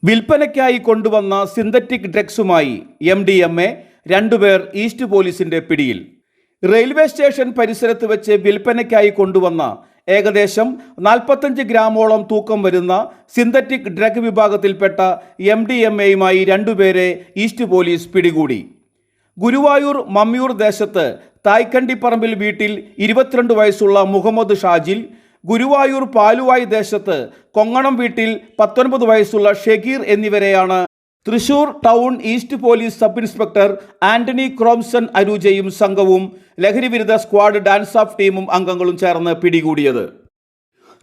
വിൽപ്പനയ്ക്കായി കൊണ്ടുവന്ന synthetic ഡ്രഗ്സുമായി MDMA, 2 പേർ east പോലീസിന്റെ പിടിയിൽ. റെയിൽവേ സ്റ്റേഷൻ പരിസരത്ത് വെച്ച് വിൽപ്പനയ്ക്കായി കൊണ്ടുവന്ന ഏകദേശം 45 ഗ്രാമോളം തൂക്കം വരുന്ന സിന്തറ്റിക് ഡ്രഗ് വിഭാഗത്തിൽപ്പെട്ട MDMAയുമായി 2 പേരെ ഈസ്റ്റ് പോലീസ് പിടികൂടി. ഗുരുവായൂർ മമ്മിയൂർ ദേശത്ത് തായ്ക്കണ്ടിപ്പറമ്പിൽ വീട്ടിൽ 22 വയസ്സുള്ള മുഹമ്മദ് ഷാജിൽ, ഗുരുവായൂർ പാലുവായി ദേശത്ത് കൊങ്ങണം വീട്ടിൽ 19 വയസ്സുള്ള ഷെഗീർ എന്നിവരെയാണ് Thrissur town east police sub inspector Antony ക്രോംസൺ അരൂജയും സംഘവും ലഹരിവിരുദ്ധ സ്ക്വാഡ് ഡാൻസ് ഓഫ് ടീമും അംഗങ്ങളും ചേർന്ന് പിടികൂടിയത്.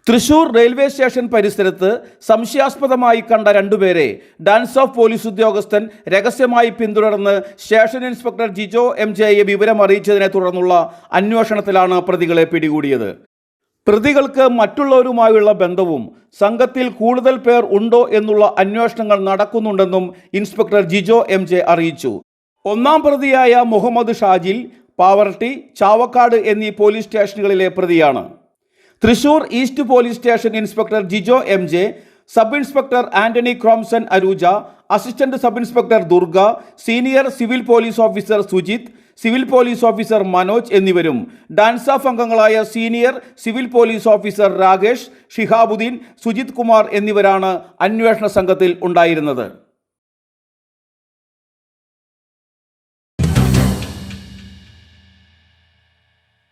തൃശൂർ റെയിൽവേ സ്റ്റേഷൻ പരിസരത്ത് സംശയാസ്പദമായി കണ്ട 2 പേരെ ഡാൻസ് ഓഫ് പോലീസ് ഉദ്യോഗസ്ഥൻ രഹസ്യമായി പിന്തുടർന്ന് സ്റ്റേഷൻ ഇൻസ്പെക്ടർ ജിജോ MJയെ വിവരം അറിയിച്ചതിനെ തുടർന്നുള്ള അന്വേഷണത്തിലാണ് പ്രതികളെ പിടികൂടിയത്. പ്രതികൾക്ക് മറ്റുള്ളവരുമായുള്ള ബന്ധവും സംഘത്തിൽ കൂടുതൽ പേർ ഉണ്ടോ എന്നുള്ള അന്വേഷണങ്ങൾ നടക്കുന്നുണ്ടെന്നും ഇൻസ്പെക്ടർ ജിജോ MJ അറിയിച്ചു. 1-ാം പ്രതിയായ മുഹമ്മദ് ഷാജിൽ പാവർട്ടി, ചാവക്കാട് എന്നീ പോലീസ് സ്റ്റേഷനുകളിലെ പ്രതിയാണ്. Thrissur east police station inspector Jijo MJ, sub inspector Antony Cromson Arooja, assistant sub inspector Durga, senior civil police officer Sujith, civil police officer Manoj എന്നിവരും ഡാൻസ് ഓഫ് അംഗങ്ങളായ senior civil police officer Rakesh, Shihabuddin, Sujith Kumar എന്നിവരാണ് അന്വേഷണ സംഘത്തിൽ ഉണ്ടായിരുന്നത്.